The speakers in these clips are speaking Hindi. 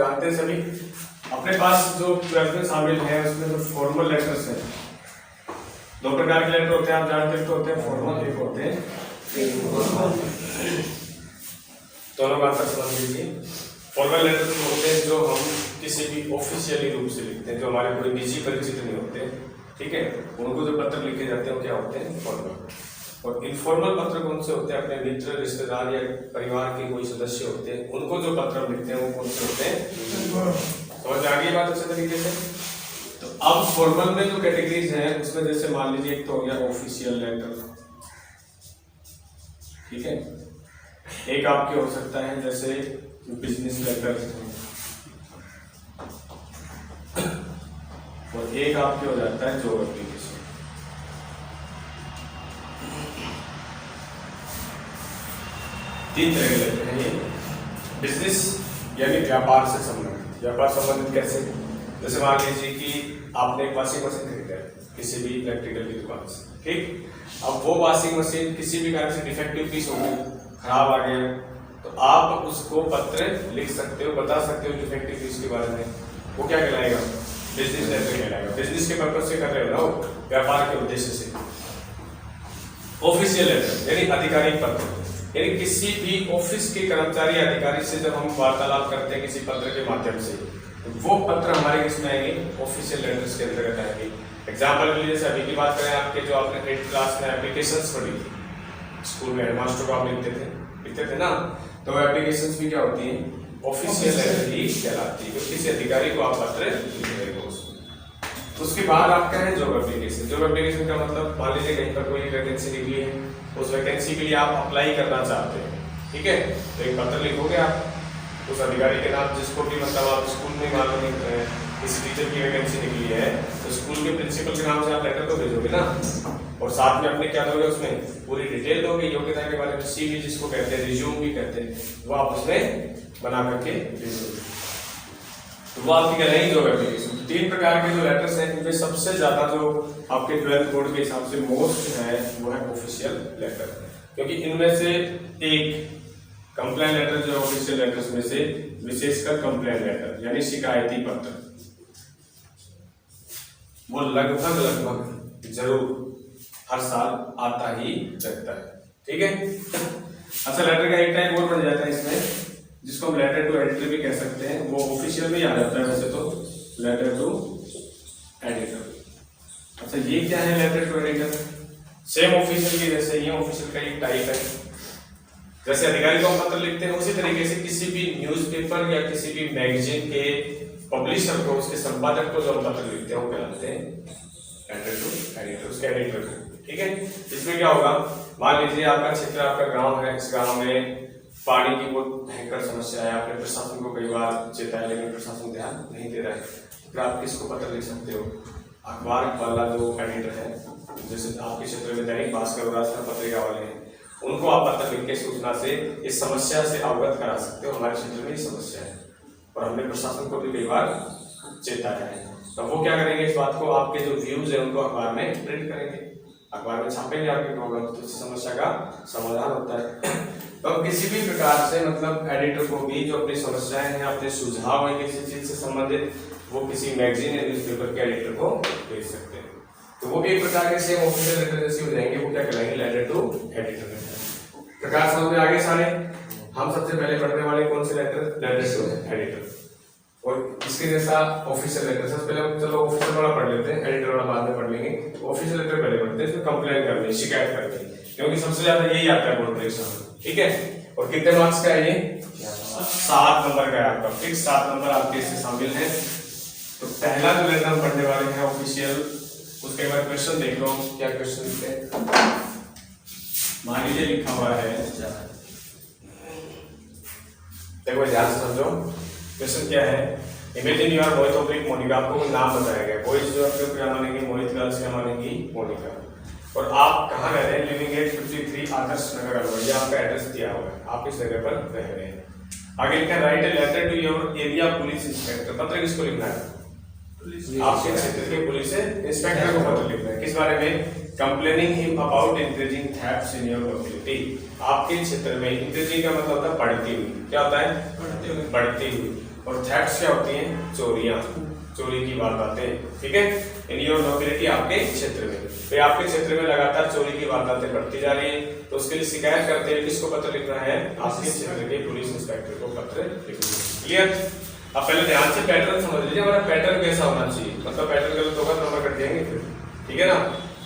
जानते हैं सभी। अपने पास जो 12th में शामिल है उसमें जो फॉर्मल लेटर्स हैं, दो प्रकार के लेटर होते हैं, आप जानते तो होते हैं फॉर्मल, एक होते हैं दोनों बात समझ लीजिए। फॉर्मल लेटर होते हैं जो हम किसी भी ऑफिशियली रूप से लिखते हैं, जो हमारे कोई निजी परिचित नहीं होते, ठीक है, उनको जो पत्र लिखे जाते हैं वो क्या होते हैं, फॉर्मल। और इनफॉर्मल पत्र कौन से होते हैं, अपने मित्र, रिश्तेदार या परिवार के कोई सदस्य होते हैं, उनको जो पत्र हम लिखते हैं वो कौन से होते हैं। समझ आ गई बात अच्छे तरीके से। तो अब फॉर्मल में जो कैटेगरीज हैं उसमें जैसे मान लीजिए एक तो हो गया ऑफिशियल लेटर, ठीक है, एक आपके हो सकता है जैसे बिजनेस लेटर, और एक आपके हो जाता है जॉब एप्लीकेशन। तीन तरह के लेटर हैं ये। बिजनेस यानी व्यापार से संबंधित, व्यापार संबंधित कैसे, जैसे मान लीजिए कि आपने एक वॉशिंग मशीन खरीदा है किसी भी इलेक्ट्रिकल की दुकान से, ठीक, अब वो वॉशिंग मशीन किसी भी कारण से डिफेक्टिव पीस हो गई, खराब आ गया, तो आप उसको पत्र लिख सकते हो, बता सकते हो डिफेक्टिव पीस के बारे में, वो क्या कहलाएगा, बिजनेस लेटर कहलाएगा। बिजनेस के पर्पज से कर रहे हो ना, व्यापार के उद्देश्य से। ऑफिशियल लेटर यानी आधिकारिक पत्र, यानी किसी भी ऑफिस के कर्मचारी अधिकारी से जब हम वार्तालाप करते हैं किसी पत्र के माध्यम से, तो वो पत्र हमारे किसमें आएंगे, ऑफिशियल लेटर्स के अंतर्गत आएंगे। एग्जाम्पल के लिए अभी की बात करें, आपके जो आपने 8th क्लास में एप्लीकेशंस पढ़ी थी स्कूल में, हेडमास्टर को आप लिखते थे ना, तो एप्लीकेशंस भी क्या होती हैं, ऑफिशियल लेटर ही कहलाती है, क्योंकि किसी अधिकारी को आप पत्र लिख रहे हो। उसके बाद आपका है जॉब एप्लीकेशन। जॉब एप्लीकेशन का मतलब मान लीजिए कहीं पर कोई वैकेंसी निकली है, उस वैकेंसी के लिए आप अप्लाई करना चाहते हैं, ठीक है, तो एक पत्र लिखोगे आप उस अधिकारी के नाम, जिसको भी मतलब आप स्कूल में मालूम नहीं किसी टीचर की वैकेंसी निकली है तो स्कूल के प्रिंसिपल के नाम से आप लेटर तो भेजोगे ना, और साथ में अपने क्या दोगे, उसमें पूरी डिटेल दोगे, योग्यता के बारे में, सीवी जिसको कहते हैं, रिज्यूम भी कहते हैं, वो आप उसमें बना करके भेजोगे, तो वो आपकी कहलाएगी जॉब एप्लीकेशन। तीन प्रकार के जो लेटर्स हैं इनमें सबसे ज्यादा जो आपके 12th बोर्ड के हिसाब से मोस्ट है वो है ऑफिशियल लेटर, क्योंकि इनमें से एक कंप्लेन लेटर जो ऑफिशियल लेटर्स में से विशेषकर कंप्लेन लेटर यानी शिकायती पत्र, वो लगभग जरूर हर साल आता ही रहता है, ठीक है। अच्छा, लेटर का एक टाइप और बन जाता है इसमें जिसको हम लेटर टू एडिटर भी कह सकते हैं, वो ऑफिशियल में आ जाता है वैसे तो, लेटर टू एडिटर। अच्छा, ये क्या है letter to editor, same official की जैसे ये ऑफिशियल का एक टाइप है, जैसे अधिकारी को हम पत्र लिखते हैं उसी तरीके से किसी भी न्यूज़पेपर या किसी भी मैगजीन के पब्लिशर को, उसके संपादक को जो हम पत्र लिखते हैं वो कहलाते हैं लेटर टू एडिटर, उसके एडिटर को, ठीक है। इसमें क्या होगा, मान लीजिए आपका क्षेत्र, आपका गांव है, इस गांव में पानी की बहुत भयंकर समस्या है, आपने प्रशासन को कई बार चेताया लेकिन प्रशासन ध्यान नहीं दे रहा है, तो आप किसको पत्र लिख सकते हो, अखबार वाला जो एडिटर है, जैसे आपके क्षेत्र में दैनिक भास्कर, राष्ट्र पत्रिका वाले हैं, उनको आप पत्र लिख के सूचना से इस समस्या से अवगत करा सकते हो, हमारे क्षेत्र में ये समस्या है और हमने प्रशासन को भी कई बार चेताया है, तो वो क्या करेंगे, इस बात को आपके जो व्यूज है उनको अखबार में प्रिंट करेंगे, अखबार में छापेंगे आपके प्रॉब्लम, तो इस समस्या का समाधान होता है। तो किसी भी प्रकार से मतलब एडिटर को भी जो अपनी समस्याएं हैं, अपने सुझाव है किसी चीज से संबंधित, वो किसी मैगजीन या न्यूज़पेपर के एडिटर को भेज सकते हैं, तो वो भी एक प्रकार के सेम ऑफिशियल लेटर जैसे हो जाएंगे, वो क्या कहलाएंगे, लेटर टू एडिटर। प्रकार समझ में आगे सारे। हम सबसे पहले पढ़ने वाले कौन से लेटर, लेटर टू एडिटर, और इसके जैसा ऑफिशियल लेटर। सबसे पहले चलो ऑफिशियल वाला पढ़ लेते हैं, एडिटर वाला बाद में पढ़ लेंगे। ऑफिशियल लेटर पहले पढ़ते हैं, इसमें कंप्लेन करनी, शिकायत करनी, क्योंकि सबसे ज्यादा यही आता है बोर्ड परीक्षा में, ठीक है। और कितने मार्क्स का है ये, 7 नंबर का है आपका, फिक्स 7 नंबर आपके इससे शामिल है। तो पहला जो लेटर हम पढ़ने वाले हैं ऑफिशियल, उसके बाद क्वेश्चन देख लो, क्या क्वेश्चन लिखते हैं। मान लीजिए लिखा हुआ है, देखो ध्यान से समझो क्वेश्चन क्या है। Imagine you are Mohit oblique Monica, आपको कोई नाम बताया गया, बोयज जो आपको क्या मानेंगे मोहित, गर्ल्स क्या मानेंगी मोनिका, और आप कहाँ रह रहे हैं, लिविंग एट 53 आदर्श नगर अलवर, ये आपका एड्रेस दिया हुआ है, आप इस जगह पर रह रहे हैं। आगे लिखा है write a letter to your area police inspector, पत्र किसको लिखना है, आपके क्षेत्र के पुलिस इंस्पेक्टर को पत्र लिखना है, किस बारे में, complaining him about increasing thefts in your locality. आपके क्षेत्र में इंक्रीजिंग का मतलब होता है बढ़ती हुई, क्या होता है, बढ़ती हुई, और थेफ्ट्स क्या होती हैं? चोरियां, चोरी की वारदातें, ठीक है। इन योर लोकेलिटी, आपके क्षेत्र में, तो आपके क्षेत्र में लगातार चोरी की वारदातें बढ़ती जा रही हैं, तो उसके लिए शिकायत करते हैं किसको पत्र लिखना है? आपके क्षेत्र के पुलिस इंस्पेक्टर को पत्र लिखना है। क्लियर? अब पहले ध्यान से पैटर्न समझ लीजिए, हमारा पैटर्न कैसा होना चाहिए, मतलब पैटर्न गलत होगा तो नंबर कट जाएंगे फिर, ठीक है ना।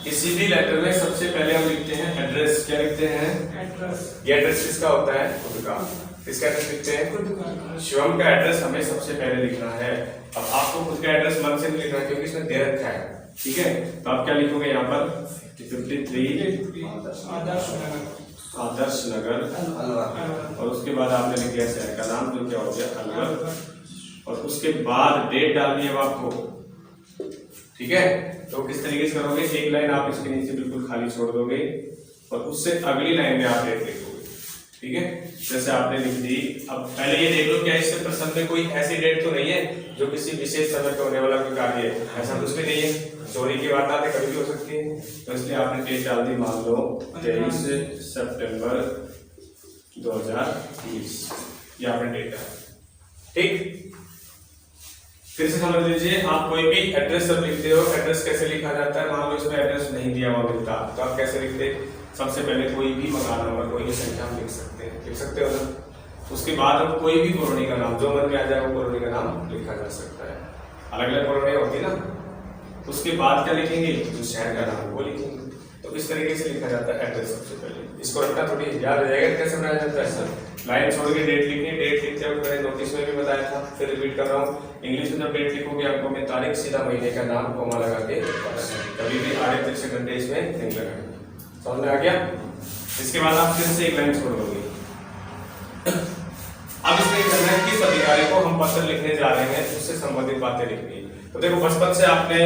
किसी भी लेटर में सबसे पहले हम लिखते हैं एड्रेस। क्या लिखते हैं? एड्रेस। ये एड्रेस किसका होता है? खुद का। किसका एड्रेस लिखते हैं? खुद का। शिवम का एड्रेस हमें सबसे पहले लिखना है। अब आपको खुद का एड्रेस मन से नहीं लिखना क्योंकि इसमें दे रखा है, ठीक है। तो आप क्या लिखोगे यहाँ पर? 53 आदर्श नगर, और उसके बाद आपने लिख दिया शहर का नाम जो क्या हो गया? अलवर, और उसके बाद डेट डालनी है आपको, ठीक है। तो किस तरीके से करोगे? एक लाइन आप इसके नीचे बिल्कुल खाली छोड़ दोगे और उससे अगली लाइन में आप डेट लिखोगे, ठीक है। जैसे आपने लिख दी। अब पहले ये देख लो क्या इससे प्रश्न में कोई ऐसी डेट तो नहीं है जो किसी विशेष समय पे होने वाला कोई कार्य है, ऐसा कुछ भी नहीं है। चोरी की वारदातें कभी भी हो सकती है, तो इसलिए आपने डेट डाल दी, मान लो 23 सितंबर 2020, ये आपने डेट डाला, ठीक। फिर से समझ लीजिए, आप कोई भी एड्रेस जब लिखते हो, एड्रेस कैसे लिखा जाता है? मान लो इसमें एड्रेस नहीं दिया हुआ मिलता, तो आप कैसे लिखते? सबसे पहले कोई भी मकान नंबर, कोई भी संख्या हम लिख सकते हो ना। उसके बाद हम कोई भी कॉलोनी का नाम जो मन में आ जाए वो कॉलोनी का नाम लिखा जा सकता है, अलग अलग कॉलोनी होती है ना। उसके बाद क्या लिखेंगे? जो शहर का नाम वो लिखेंगे। तो इस तरीके से लिखा जाता है एड्रेस सबसे पहले। इसको रखना थोड़ी याद हो जाएगा कैसे बनाया जाता है सर। लाइन छोड़ के डेट लिखनी है, डेट लिखते वक्त मैंने नोटिस में भी बताया था, फिर रिपीट कर रहा हूँ। इंग्लिश में जब डेट लिखोगे आपको मैं तारीख सीधा महीने का नाम कोमा लगा के, कभी भी आधे 3 सेकंड इसमें नहीं लगाएंगे। समझ में आ गया? इसके बाद आप फिर से एक लाइन छोड़ दोगे। अब इसमें करना है किस अधिकारी को हम पत्र लिखने जा रहे हैं, उससे संबंधित बातें लिखनी है। तो देखो बचपन से आपने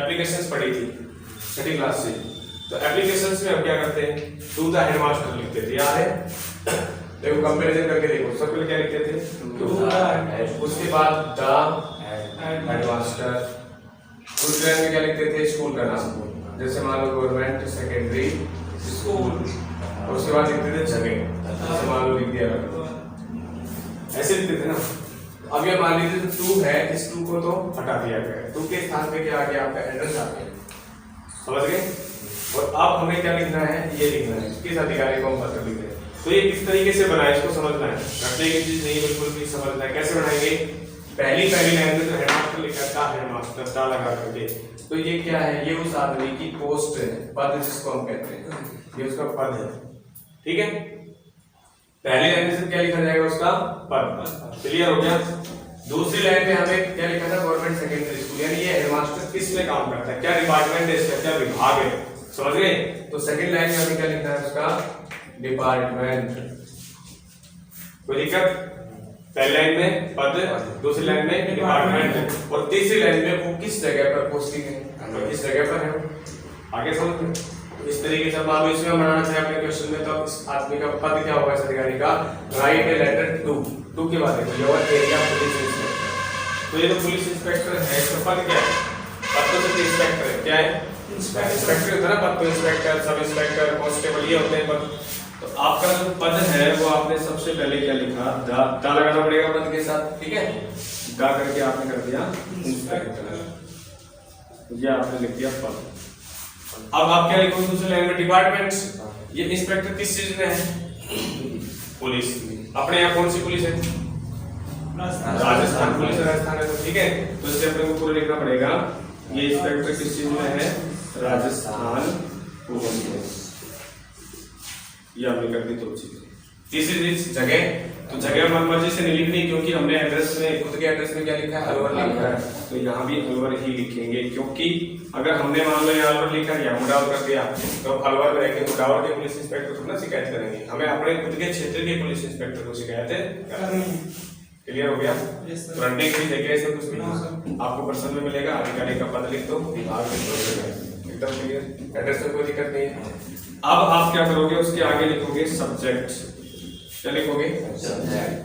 एप्लीकेशंस पढ़ी थी 6ठी क्लास से, तो एप्लीकेशंस में हम क्या करते हैं? टू द हेडमास्टर लिखते थे, याद है? देखो कंपैरिजन करके देखो, सबसे पहले क्या लिखते थे? टू द, उसके बाद द हेडमास्टर। दूसरे लाइन में क्या लिखते थे? स्कूल का नाम, जैसे मान लो गवर्नमेंट सेकेंडरी स्कूल, और उसके बाद लिखते थे जगह, जैसे मान लो लिख दिया, ऐसे लिखते थे ना। अब ये मान लीजिए 2 है, इस 2 को तो हटा दिया गया, 2 के स्थान पे क्या आ गया? आपका एड्रेस आ गया, समझ गए? और अब हमें क्या लिखना है? ये लिखना है किस अधिकारी को हम पत्र लिख रहे हैं। तो ये किस तरीके से बना है इसको समझना है, रटने की चीज नहीं, बिल्कुल भी समझना है। कैसे बनाएंगे? पहली लाइन में तो हेडमास्टर लिखा था, हेडमास्टर टा लगा करके, तो ये क्या है? ये उस आदमी की पोस्ट है, पद जिसको हम कहते हैं, ये उसका पद है, ठीक है। पहली लाइन से क्या लिखा जाएगा? उसका पद। क्लियर हो गया? दूसरी लाइन में हमें क्या लिखा था? गवर्नमेंट सेकेंडरी स्कूल, यानी ये हेडमास्टर किस में काम करता है, क्या डिपार्टमेंट है इसका, क्या विभाग है, समझ गए? तो सेकंड लाइन में हमें क्या लिखना है? उसका डिपार्टमेंट। कोई दिक्कत? पहली लाइन में पद, दूसरी लाइन में डिपार्टमेंट, और तीसरी लाइन में वो किस जगह पर पोस्टिंग है, तो किस जगह पर है। आगे समझ में? इस तरीके से मान लो इसमें बनाना चाहिए अपने क्वेश्चन में, तो इस आदमी का पद क्या होगा? इस अधिकारी का राइट ए लेटर टू के बाद देखो योर एरिया पुलिस इंस्पेक्टर। तो ये तो पुलिस इंस्पेक्टर है, इसका पद क्या है? पद तो सिर्फ इंस्पेक्टर है, क्या है? इंस्पेक्टर होता है ना, पद तो इंस्पेक्टर, सब इंस्पेक्टर, कांस्टेबल ये होते हैं पद। तो आपका जो पद है वो आपने सबसे पहले क्या लिखा? दा लगाना पड़ेगा पद के साथ, ठीक है। दा करके आपने कर दिया इंस्पेक्टर, ये आपने लिख दिया पद। अब आप क्या लिखोगे दूसरे लाइन में? डिपार्टमेंट्स। ये इंस्पेक्टर किस चीज में है? पुलिस। अपने यहाँ कौन सी पुलिस है? राजस्थान पुलिस, राजस्थान है, तो ठीक है। तो इससे अपने को पूरा लिखना पड़ेगा, ये इंस्पेक्टर किस चीज में है? राजस्थान पुलिस। ये हमने कर दी 2 चीजें। तीसरी चीज जगह, तो जगह मनमर्जी से नहीं लिखनी, क्योंकि हमने एड्रेस में, खुद के एड्रेस में क्या लिखा है? अलवर लिखा है, तो यहाँ भी अलवर ही लिखेंगे। क्योंकि अगर हमने मान लो यहाँ अलवर लिखा या मुडावर कर दिया, तो अलवर में रहकर मुडावर के पुलिस इंस्पेक्टर को ना शिकायत करेंगे, हमें अपने खुद के क्षेत्र के पुलिस इंस्पेक्टर को शिकायत करेंगे। क्लियर हो गया? रटने की जगह से कुछ नहीं, आपको प्रश्न में मिलेगा, अधिकारी का पद लिख दो, विभाग लिख दो, एकदम क्लियर, एड्रेस में कोई दिक्कत नहीं है। अब आप क्या करोगे? उसके आगे लिखोगे सब्जेक्ट। क्या लिखोगे?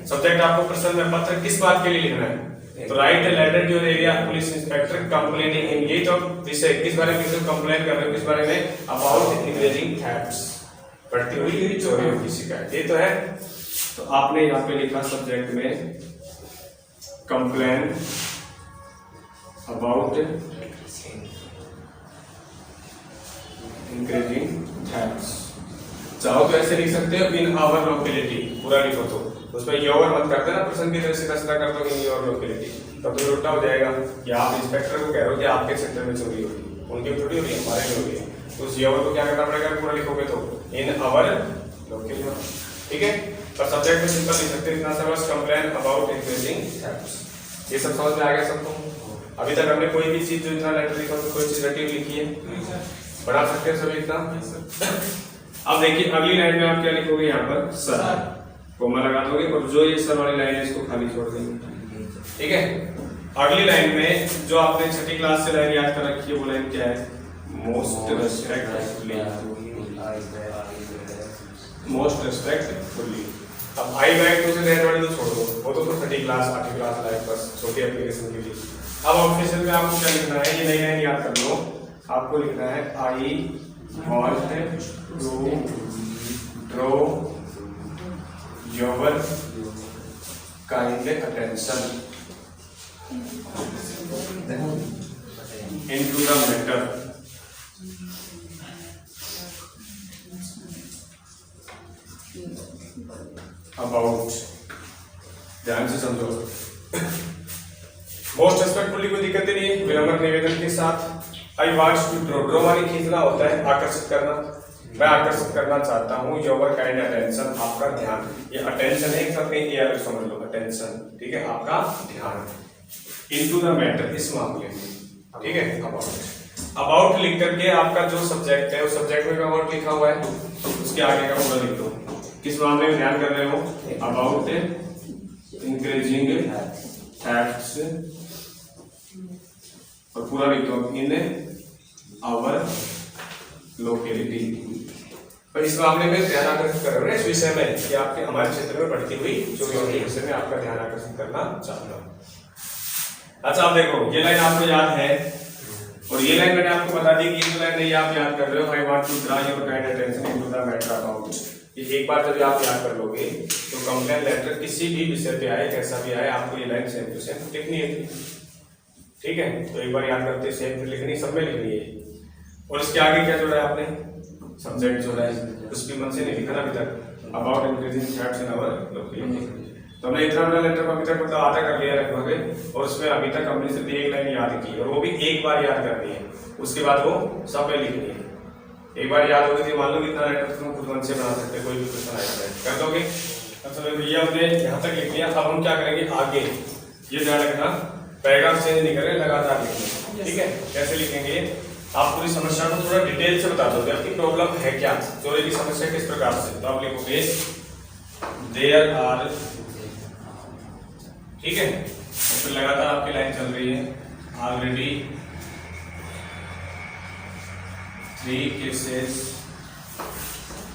सब्जेक्ट आपको प्रश्न में पत्र किस बात के लिए लिखना है? तो write letter to area police inspector complaining in, ये तो विषय किस बारे में कंप्लेन कर रहे हो, किस बारे में? अबाउट इंक्रीजिंग थेफ्ट्स, बढ़ती हुई चोरियों की शिकायत, ये तो है। तो आपने यहाँ पे लिखा सब्जेक्ट में कंप्लेन अबाउट इंक्रीजिंग थ्रेट्स। चाहो तो ऐसे लिख सकते हो इन आवर लोकेलिटी, पूरा लिखो तो उसमें योर मत करते ना, प्रश्न की तरह से रचना कर दो इन योर लोकेलिटी, तब तो उल्टा हो जाएगा कि आप इंस्पेक्टर को कह रहे हो कि आपके सेक्टर में चोरी हो रही है, उनकी थोड़ी हो रही है, हमारे में हो रही है। तो उस योर को क्या करना पड़ेगा, पूरा लिखोगे तो इन आवर लोकेलिटी, ठीक है। पर सब्जेक्ट में सिंपल लिख सकते हैं इतना सा बस, कंप्लेन अबाउट इंक्रीजिंग थ्रेट्स। ये सब समझ में आ गया सबको? अभी तक हमने कोई भी चीज जो इतना लेटर लिखा तो कोई चीज रटी लिखी है, बढ़ा सकते हैं सभी इतना। अब देखिए अगली लाइन में आप क्या लिखोगे, यहाँ पर सर कोमा लगा दोगे और जो ये सर वाली लाइन है इसको खाली छोड़ देंगे, ठीक है। अगली लाइन में जो आपने छठी क्लास से लाइन याद कर रखी है वो लाइन क्या है, मोस्ट रेस्पेक्टफुली, मोस्ट रेस्पेक्टफुली। अब आई बैक तो से रहने वाली तो छोड़ दो, वो तो छठी क्लास 8वीं क्लास लाइफ बस छोटी एप्लीकेशन के लिए। अब ऑफिशियल में आपको क्या लिखना है, ये नई लाइन याद कर लो, आपको लिखना है I want to draw your kind attention into the matter about, ध्यान से समझो। मोस्ट रेस्पेक्टफुली कोई दिक्कत नहीं है, विनम्र निवेदन के साथ। I want to draw, draw माने खींचना होता है, आकर्षित करना। मैं आकर्षित करना चाहता हूँ योर काइंड अटेंशन, आपका ध्यान। ये अटेंशन है, एक साथ कहीं ए अलग समझ लो, अटेंशन, ठीक है, आपका ध्यान। इनटू द मैटर, इस मामले में, ठीक है। अबाउट लिख करके आपका जो सब्जेक्ट है उस सब्जेक्ट में अबाउट लिखा हुआ है, उसके आगे का पूरा लिख दो। किस मामले में ध्यान कर रहे हो, अबाउट इंक्रीजिंग थ्रेट्स, और पूरा लिख दो इन आवर लोकेलिटी। पर इस मामले में ध्यान आकर्षित कर रहे हो इस विषय में कि आपके हमारे क्षेत्र में बढ़ती हुई चोरियों के विषय में आपका ध्यान आकर्षित करना चाहता हूं। अच्छा आप देखो ये लाइन आपको याद है, और ये लाइन मैंने आपको बता दी कि ये लाइन नहीं आप याद कर रहे हो, I want to draw your kind attention into the matter about. ये एक बार जब आप याद कर लोगे तो कंप्लेन लेटर किसी भी विषय पे आए, कैसा भी आए, आपको ये लाइन सेम टू सेम लिखनी है, ठीक है। तो एक बार याद करते सेम फिर लिखनी, सब में लिखनी है। और इसके आगे क्या जोड़ा है आपने, सब्जेक्ट जोड़ा है, कुछ भी मन से नहीं लिखा ना अभी तक, about increasing threats in our locality. तो हमने इतना बड़ा लेटर अभी तक मतलब आधा कर लिया लगभग, और उसमें अभी तक हमने सिर्फ एक लाइन याद की, और वो भी एक बार याद करनी है, उसके बाद वो सब में लिखनी है। एक बार याद होगी तो मान लो कितना लेटर तुम खुद मन से बना सकते, कोई भी क्वेश्चन आएगा कर दोगे। अच्छा भैया हमने यहाँ तक लिख लिया, अब हम क्या करेंगे आगे, ये ध्यान रखना पैराग्राफ चेंज नहीं करें, लगातार लिखेंगे, ठीक है। कैसे लिखेंगे, आप पूरी समस्या को थोड़ा डिटेल से बता दोगे, आपकी प्रॉब्लम है क्या, चोरी की समस्या किस प्रकार से। तो आप लिखोगे देयर आर, ठीक है, और फिर लगातार आपकी लाइन चल रही है, already 3 cases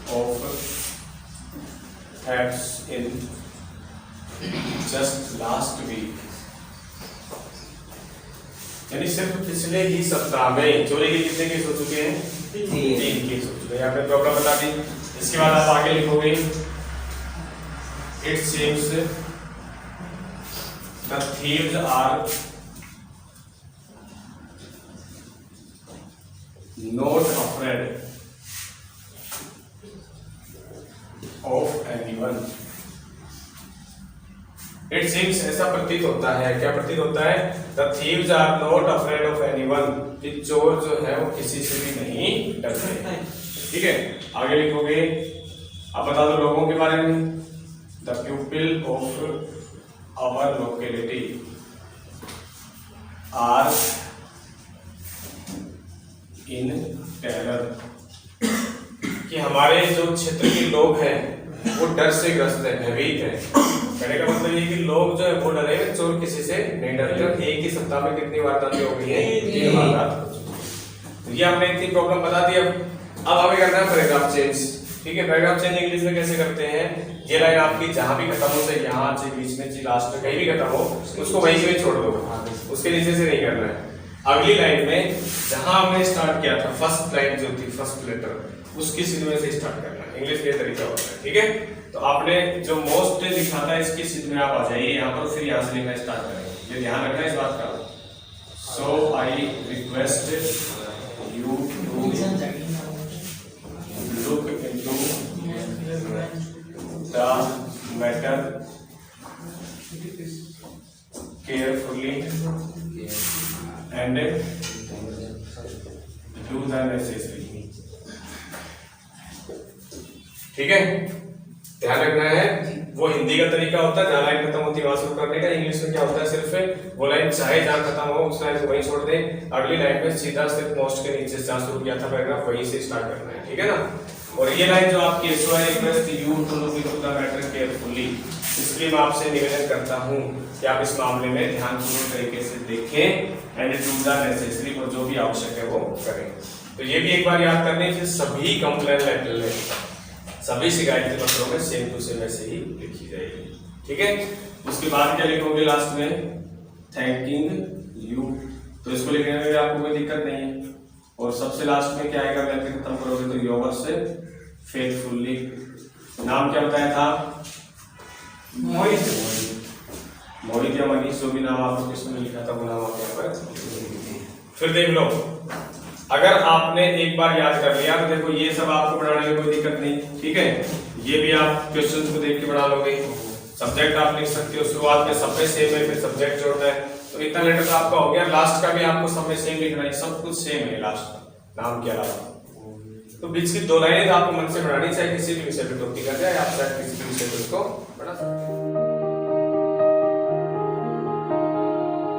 of thefts in just last week, यानी सिर्फ पिछले ही सप्ताह में चोरी के कितने केस हो चुके हैं, 3 केस हो चुके हैं। यहाँ पे प्रॉब्लम बता दी। इसके बाद आप आगे लिखोगे it seems the thieves are not afraid of anyone. It seems ऐसा प्रतीत होता है, क्या प्रतीत होता है, the thieves are not afraid of anyone, कि चोर जो है वो किसी से भी नहीं डरते, ठीक है। आगे लिखोगे, आप बता दो लोगों के बारे में, the people of our locality are in terror, कि हमारे जो क्षेत्र के लोग हैं वो डर से ग्रस्त है, भयभीत है। कहने का मतलब ये कि लोग जो है वो डरे, चोर किसी से नहीं डरते। एक ही सप्ताह में कितनी वारदातें हो गई हैं, 3 वारदात। ये आपने इतनी प्रॉब्लम बता दी। अब हमें करना है पैराग्राफ चेंज, ठीक है। पैराग्राफ चेंज इंग्लिश में कैसे करते हैं, ये लाइन आपकी जहां भी खत्म हो, से यहाँ से बीच में से लास्ट में कहीं भी खत्म हो, उसको वहीं से छोड़ दो, उसके नीचे से नहीं करना है। अगली लाइन में जहां हमने स्टार्ट किया था, फर्स्ट लाइन जो थी, फर्स्ट लेटर, उसकी सीध में से स्टार्ट करना है। इंग्लिश में तरीका होता है, ठीक है। तो आपने जो मोस्ट लिखा था इसकी सीध में आप आ जाइए यहाँ पर, फिर यहाँ से लिखना स्टार्ट करेंगे। ये ध्यान रखना इस बात का। So I request you to look into the matter carefully and do the necessary. ठीक है, ध्यान रखना है। वो हिंदी का तरीका होता है जहाँ लाइन खत्म होती है वहां शुरू करने का। इंग्लिश में क्या होता है, सिर्फ वो लाइन चाहे जहाँ खत्म हो उस लाइन से वहीं छोड़ दें, अगली लाइन में सीधा सिर्फ मोस्ट के नीचे जहाँ शुरू किया था पैराग्राफ वहीं से स्टार्ट करना है। ठीक है ना। और ये लाइन जो आपकी so I request you to look into the matter carefully, इसलिए मैं आपसे निवेदन करता हूँ कि आप इस मामले में ध्यानपूर्वक तरीके से देखें एंड डू द नेसेसरी, और जो भी आवश्यक है वो करें। तो ये भी एक बार याद करने की, सभी कंप्लेंट लेटर में, सभी शिकायती पत्रों में सेम टू सेम ऐसे ही लिखी जाएगी। ठीक है। उसके बाद क्या लिखोगे लास्ट में, थैंकिंग यू, तो इसको लिखने में भी आपको कोई दिक्कत नहीं है। और सबसे लास्ट में क्या आएगा, वेलकम खत्म करोगे तो योवर से फेथफुली। नाम क्या बताया था, मोहित। मोहित या मनीष, जो भी नाम आपको किसमें लिखा था वो नाम आप यहाँ पर फिर देख लो। अगर आपने एक बार याद कर लिया तो देखो ये सब आपको पढ़ाने में कोई दिक्कत नहीं। ठीक है, ये भी आप क्वेश्चंस को देख के पढ़ा लोगे। सब्जेक्ट आप लिख सकते हो, शुरुआत में सब में सेम है, फिर सब्जेक्ट जोड़ना है, तो इतना लेटर तो आपका हो गया। लास्ट का भी आपको सब में सेम लिखना है, सब कुछ सेम है लास्ट का नाम के अलावा। तो बीच की दो लाइनें तो आपको मन से पढ़ानी, चाहे किसी भी विषय पर टॉपिक आ जाए, आप चाहे किसी भी विषय पर उसको पढ़ा सकते हो।